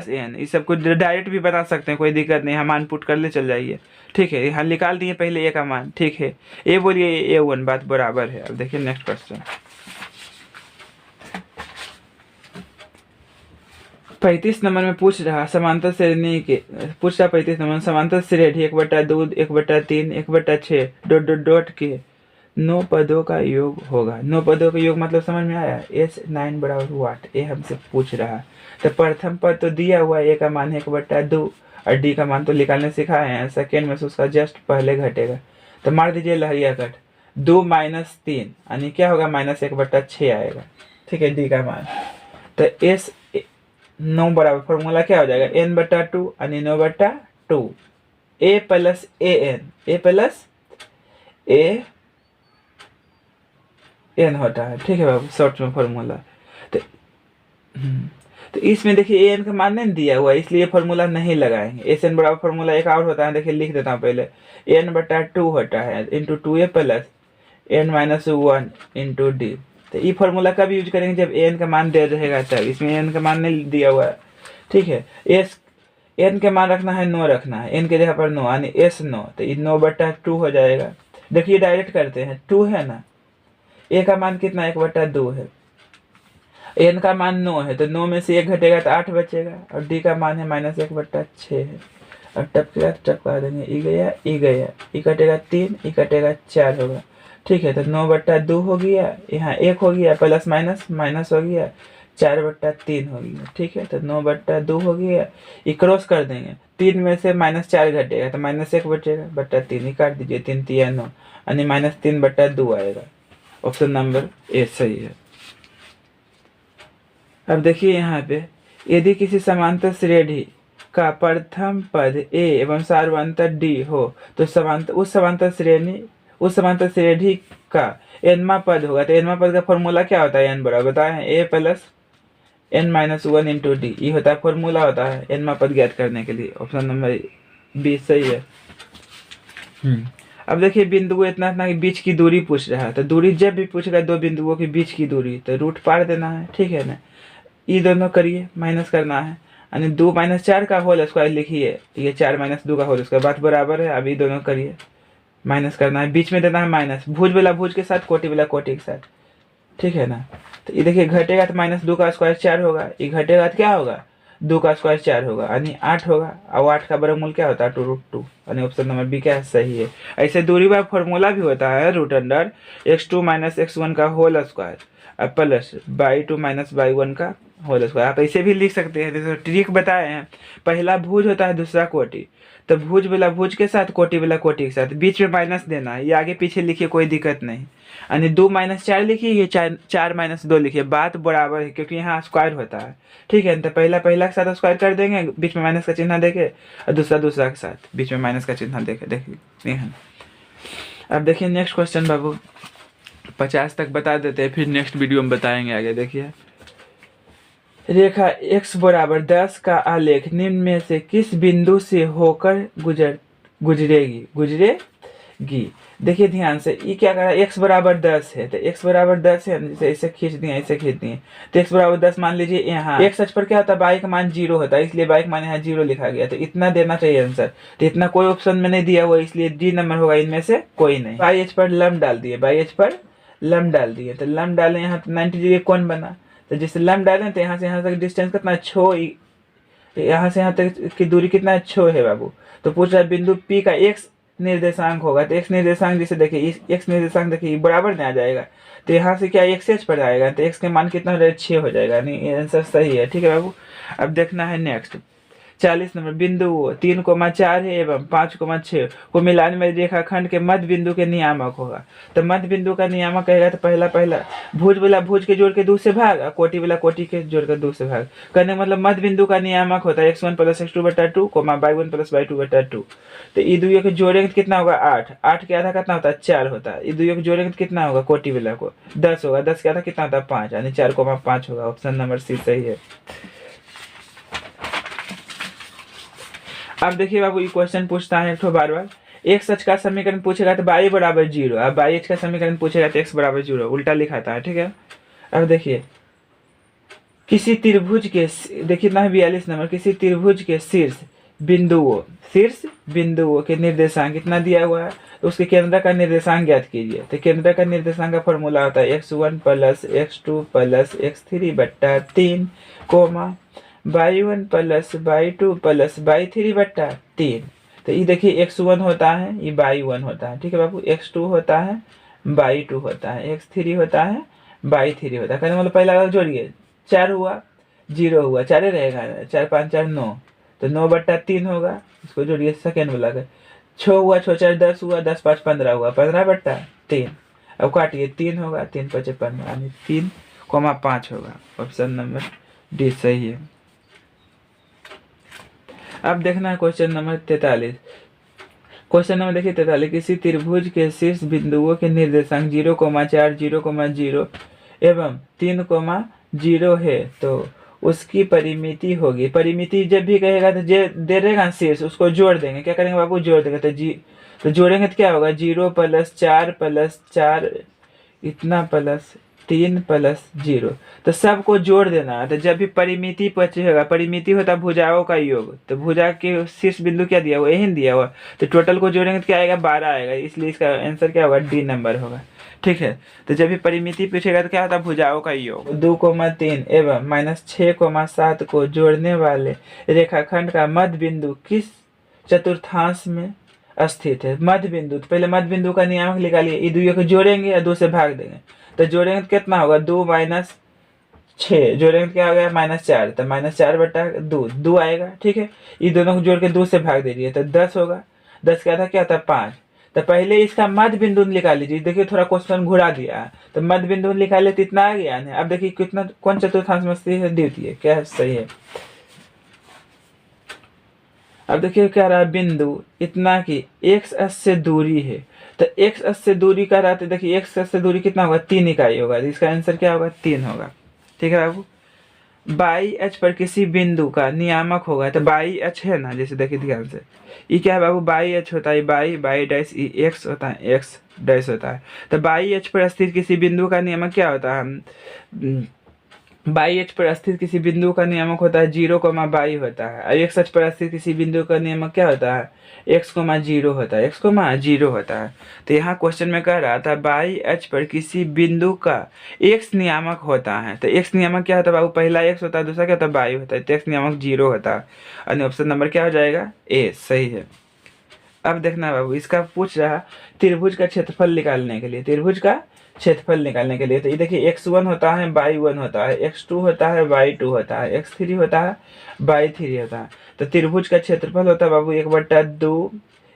an, इस सबको डायरेक्ट भी बता सकते हैं, कोई दिक्कत नहीं, हम मान पुट कर ले चल जाइए। ठीक है, यहाँ निकाल दिए पहले a का मान। ठीक है, a बोलिए a1, बात बराबर है। अब देखिए नेक्स्ट क्वेश्चन, 35 नंबर में पूछ रहा समांतर श्रेणी के, पूछ रहा 35 नंबर समांतर श्रेणी 1/2 1/3 1/6 डॉट डॉट डॉट के 9 पदों का योग होगा। 9 पदों का योग मतलब समझ में आया, S9 बराबर वाट, ये हमसे पूछ रहा। तो प्रथम पद तो दिया हुआ है, a का मान है 1/2 और d का मान तो निकालने सिखाए हैं, सेकेंड में से उसका जस्ट पहले घटेगा। तो मार दीजिए लहरिया कट, 2 - 3 यानी क्या होगा, -1/6 आएगा। ठीक है, डी का मान। तो एस 9 बराबर फॉर्मूला क्या हो जाएगा, n/2 यानी 9/2 a plus a plus a n होता है। ठीक है बाबू, शॉर्ट में फॉर्मूला। तो तो इसमें देखिए एन का मान नहीं दिया हुआ है, इसलिए फॉर्मूला नहीं लगाएंगे। एस एन बराबर फॉर्मूला एक और होता है, देखिए लिख देता हूँ पहले, n/2 होता है into 2a plus n-1 into D. तो ये फॉर्मूला कब यूज करेंगे, जब एन का मान दे रहेगा तब। इसमें एन का मान नहीं दिया हुआ है। ठीक है, एस एन के मान रखना है 9 रखना है, एन के जगह पर 9 यानी एस 9, तो ये 9/2 हो जाएगा। देखिए डायरेक्ट करते हैं, 2 है ना, ए का मान कितना 1/2 है, एन का मान 9 है, तो 9 में से 1 घटेगा तो 8 बचेगा, और डी का मान है -1/6 है। और टपका देंगे, ई गया ई गया, ई कटेगा 3, ई कटेगा 4 होगा। ठीक है, तो 9/2 हो गया, यहाँ 1 हो गया, प्लस माइनस माइनस हो गया, 4/3 हो गया। ठीक है, तो 9/2 हो गया, ये क्रॉस कर देंगे, 3 में से -4 घटेगा तो -1 बचेगा, बट्टा 3 ही काट दीजिए, 3 3 9 यानी -3/2 आएगा। ऑप्शन नंबर ए सही है। अब देखिए यहाँ पे, यदि किसी समांतर श्रेणी का प्रथम पद ए एवं सार्वंतर डी हो तो उस समांतर श्रेणी का nवां पद होगा। तो nवां पद का फॉर्मूला क्या होता है, n बराबर बताए ए प्लस n-1 इंटू डी, ये होता है फॉर्मूला होता है nवां पद ज्ञात करने के लिए। ऑप्शन नंबर बी सही है। अब देखिए बिंदु इतना इतना के बीच की दूरी पूछ रहा है, तो दूरी जब भी पूछेगा दो बिंदुओं के बीच की दूरी, तो रूट पार देना है। ठीक है ना, ये दोनों करिए, माइनस करना है, यानी 2 - 4 का होल स्क्वायर लिखिए, ये 4 - 2 का होल स्क्वायर, बात बराबर है। अभी दोनों करिए, माइनस करना है, बीच में देना है माइनस, भुज वाला भुज के साथ, कोटि वाला कोटि के साथ। ठीक है ना, तो ये देखिए घटेगा तो -2 का स्क्वायर 4 होगा, ये घटेगा तो क्या होगा, 2 का स्क्वायर 4 होगा यानी 8 होगा, और 8 का वर्गमूल क्या होता है, 2√2, यानी ऑप्शन नंबर बी क्या है, सही है। ऐसे दूरी का फॉर्मूला भी होता है, √(x2 - x1 का whole square plus y2 - y1 का होल स्क्वायर। आप ऐसे भी लिख सकते हैं, जैसे ट्रिक बताए हैं, पहला भुज होता है, दूसरा कोटि, तो भुज वाला भुज के साथ, कोटि वाला कोटि के साथ, बीच में माइनस देना है, ये आगे पीछे लिखिए कोई दिक्कत नहीं, यानी 2 - 4 लिखिए, ये 4 - 2 लिखिए, बात बराबर है क्योंकि यहाँ स्क्वायर होता है। ठीक है, तो पहला के साथ स्क्वायर कर देंगे, बीच में माइनस का चिन्ह देके, और दूसरा के साथ बीच में माइनस का चिन्ह देके, देखिए। अब देखिए नेक्स्ट क्वेश्चन बाबू, 50 तक बता देते हैं, फिर नेक्स्ट वीडियो में बताएंगे आगे। देखिए, रेखा x बराबर 10 का आलेख निम्न में से किस बिंदु से होकर गुजरेगी। देखिए ध्यान से, ये क्या कर रहा है, x बराबर 10 है, तो x बराबर 10 है, जैसे ऐसे खींच दिए, तो x बराबर 10 मान लीजिए। यहाँ x अक्ष पर क्या होता है, y का मान 0 होता है, इसलिए y का मान यहाँ 0 लिखा गया, तो इतना देना चाहिए आंसर। तो इतना कोई ऑप्शन में नहीं दिया हुआ, इसलिए डी नंबर होगा, इनमें से कोई नहीं। y h पर लंब डाल दिए, तो लंब डाले, यहाँ 90 डिग्री कौन बना, तो जैसे लंब डालें तो यहाँ से यहाँ तक डिस्टेंस कितना 6, यहाँ से यहाँ तक की दूरी कितना 6 है बाबू। तो पूछ रहा है बिंदु P का x निर्देशांक होगा, तो x निर्देशांक जैसे देखिए, x निर्देशांक देखिए बराबर में आ जाएगा, तो यहाँ से क्या x h पर आएगा, तो x के मान कितना हो जाएगा, 6 हो जाएगा, नहीं आंसर सही है। ठीक है बाबू, अब देखना है नेक्स्ट 40 नंबर, बिंदु 3,4 है एवं 5,6 को मिलाने में रेखाखंड के मध्य बिंदु के नियामक होगा। तो मध्य बिंदु का नियामक कहेगा, तो पहला भुज वाला भुज के जोड़ के 2 से भाग, और कोटि वाला कोटि के जोड़ के 2 से भाग करने, मतलब मध्य बिंदु का नियामक होता है x1 + x2/2, y1 + y2/2। तो ये दुइयों के जोड़ेंगे तो कितना होगा, 8 के आधा कितना होता है, 4 होता है। ये दुइयों के जोड़ेंगे तो कितना होगा, कोटि वाला को 10 होगा, 10 के आधा कितना होता है, 5, यानी 4,5 होगा। ऑप्शन नंबर सी सही है। अब देखिए बाबू, ये क्वेश्चन पूछता है एक तो बार x अक्ष का समीकरण पूछेगा तो y बराबर 0, अब y h का समीकरण पूछेगा तो x बराबर 0, उल्टा लिखाता है। ठीक है, अब देखिए किसी त्रिभुज के, देखिए ना 42 नंबर, किसी त्रिभुज के शीर्ष बिंदुओं के निर्देशांक कितना दिया हुआ है, तो उसके केंद्र का निर्देशांक ज्ञात कीजिए। तो केंद्र का निर्देशांक का फॉर्मूला होता है x1 + x2 + x3/3, y1 + y2 + y3/3। तो ये देखिए x1 होता है, ये y1 होता है। ठीक है बाबू, x2 होता है, y2 होता है, x3 होता है, y3 होता है। कहने मतलब पहला जोड़िए, 4 हुआ, 0 हुआ, 4 रहेगा, 4 5 4 9, तो 9/3 होगा, इसको जोड़िए सेकेंड वाला का, 6 हुआ, 6 4 10 हुआ, 10 5 15 हुआ, 15/3। अब काटिए, 3 होगा, 3 5 15, यानी 3 5 होगा। ऑप्शन नंबर डी सही है। अब देखना है क्वेश्चन नंबर 43। क्वेश्चन नंबर देखिए 43, किसी त्रिभुज के शीर्ष बिंदुओं के निर्देशांक 0,4, 0,0 एवं 3,0 है तो उसकी परिमिति होगी। परिमिति जब भी कहेगा तो जे दे देगा शीर्ष, उसको जोड़ देंगे। क्या करेंगे बाबू? जोड़ देंगे। तो जोड़ेंगे तो क्या होगा? 0 + 4 + 4 इतना प्लस 3 + 0, तो सबको जोड़ देना है। तो जब भी परिमिति बचेगा, परिमिति होता है भुजाओं का योग, तो भुजा के शीर्ष बिंदु क्या दिया हुआ? यही दिया हुआ। तो टोटल को जोड़ेंगे तो क्या आएगा? 12 आएगा। इसलिए इसका आंसर क्या होगा? डी नंबर होगा। ठीक है, तो जब भी परिमिति पूछेगा तो क्या होता है? भुजाओं का योग। 2,3 एवं -6,7 को जोड़ने वाले रेखाखंड का मध्य बिंदु किस चतुर्थांश में स्थित है? मध्य बिंदु, तो पहले मध्य बिंदु का नियामक निकालिए। ये दुइयों को जोड़ेंगे या 2 से भाग देंगे। तो जोड़ेंगे तो कितना होगा? 2 - 6 जोड़ेंगे तो क्या हो गया? -4। तो -4/2 2 आएगा। ठीक है, ये दोनों को जोड़ के 2 से भाग दे दिए तो 10 होगा। 10 का आधा क्या होता है? 5। तो पहले इसका मध्य बिंदु निकाल लीजिए। देखिए थोड़ा क्वेश्चन घुरा दिया है, तो मध्य बिंदु निकाले तो इतना आ गया ना। अब देखिए कितना, कौन चतुर्थांश में स्थित है? द्वितीय। क्या सही है? अब देखिए क्या रहा? बिंदु इतना की x अक्ष से दूरी है। तो x अक्ष से दूरी का रहा, तो देखिए x अक्ष से दूरी कितना होगा? 3 इकाई होगा। तो इसका आंसर क्या होगा? 3 होगा। ठीक है बाबू। बाई अक्ष पर किसी बिंदु का नियामक होगा। तो बाई अक्ष है ना, जैसे देखिए ध्यान से, ये क्या है बाबू? बाई अक्ष होता है। बाई डैश एक्स होता है, एक्स डैश होता है। तो बाई अक्ष पर स्थित किसी बिंदु का नियामक क्या होता है? बाई अक्ष पर स्थित किसी बिंदु का नियामक होता है 0,22 होता है। और एक्स अक्ष पर स्थित किसी बिंदु का नियामक क्या होता है? x,0 होता है। x,0 होता है। तो यहाँ क्वेश्चन में कह रहा था बाई अक्ष पर किसी बिंदु का x नियामक होता है। तो x नियामक क्या होता है बाबू? पहला x होता है, दूसरा क्या होता है? बाई होता है। तो x नियामक 0 होता है। और ऑप्शन नंबर क्या हो जाएगा? ए सही है। अब देखना बाबू, इसका पूछ रहा त्रिभुज का क्षेत्रफल निकालने के लिए। त्रिभुज का क्षेत्रफल निकालने के लिए तो ये देखिए x1 होता है, y1 होता है, x2 होता है, y2 होता है, x3 होता है, y3 होता है। तो त्रिभुज का क्षेत्रफल होता है बाबू 1/2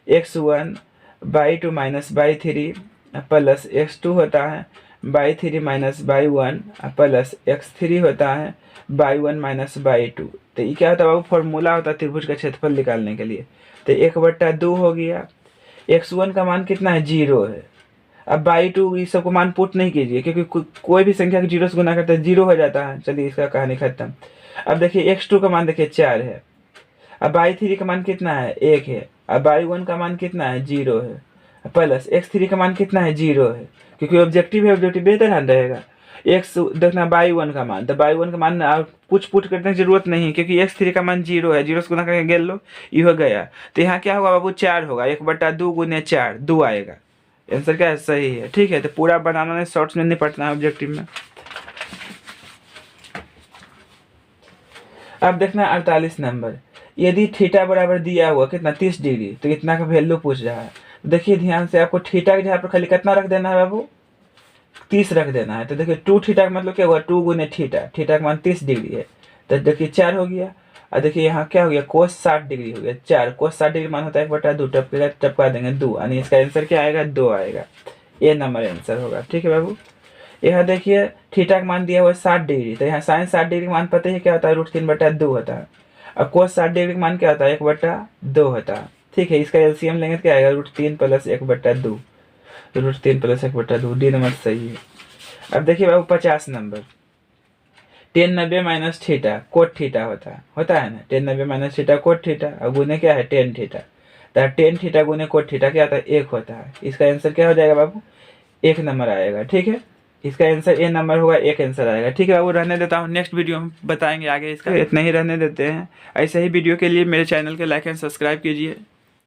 x1 y2 - y3 plus x2 होता है y3 - y1 प्लस x3 होता है y1 - y2। तो ये क्या होता है बाबू? फॉर्मूला होता है त्रिभुज का क्षेत्रफल निकालने के लिए। तो 1/2 हो गया। x1 का मान कितना है? 0 है। अब y2 ये सबको मान पुट नहीं कीजिए, क्योंकि कोई भी संख्या को 0 से गुना करते हैं 0 हो जाता है। चलिए इसका कहानी खत्म। अब देखिए x2 का मान देखिए 4 है। अब y3 का मान कितना है? 1 है। अब y1 का मान कितना है? 0 है। प्लस x3 का मान कितना है? 0 है। क्योंकि ऑब्जेक्टिव है, ऑब्जेक्टिव बेहतर ध्यान रहेगा। x देखना y1 का मान, तो y1 का मान कुछ पुट करने की जरूरत नहीं, क्योंकि x3 का मान 0 है। 0 से गुना करके गेल लो, ये हो गया। तो यहाँ क्या होगा बाबू? 4 होगा। 1/2 × 4 2 आएगा। आंसर क्या है? सही है। ठीक है, तो पूरा बनाना है, शॉर्ट्स में नहीं पढ़ना है ऑब्जेक्टिव में। अब देखना 48 नंबर। यदि थीटा बराबर दिया हुआ कितना? 30 डिग्री, तो इतना का वैल्यू पूछ रहा है। देखिए ध्यान से, आपको थीटा के जगह पर खाली कितना रख देना है बाबू? 30 रख देना है। तो देखिए 2 थीटा का मतलब क्या हुआ? 2 × थीटा। थीटा का मान 30 डिग्री है, तो देखिए 4 हो गया। और देखिए यहाँ क्या हो गया? कोस 60 डिग्री हो गया। 4 कोस 60 डिग्री मान होता है 1/2, टपका देंगे 2, यानी इसका आंसर क्या आएगा? 2 आएगा। ये नंबर आंसर होगा। ठीक है बाबू। यहाँ देखिए थीटा का मान दिया हुआ है 60 डिग्री, तो यहाँ साइन 60 डिग्री का मान पता है क्या होता है? √3/2 होता है। और कोस 60 डिग्री का मान क्या होता है? 1/2 होता है। ठीक है, इसका एलसीएम लेंगे तो क्या आएगा? √3 + 1/2। √3 + 1/2, डी नंबर सही है। अब देखिए बाबू 50 number. tan 90 - theta cot theta होता है ना। tan 90 - थीटा कोट थीटा, और गुने क्या है? tan theta. तो tan थीटा गुने कोट थीटा क्या होता है? 1 होता है। इसका आंसर क्या हो जाएगा बाबू? 1 नंबर आएगा। ठीक है, इसका आंसर ए नंबर होगा, 1 आंसर आएगा। ठीक है बाबू, रहने देता हूँ, नेक्स्ट वीडियो में बताएंगे आगे। इसका इतना ही रहने देते हैं। ऐसे ही वीडियो के लिए मेरे चैनल के लाइक एंड सब्सक्राइब कीजिए।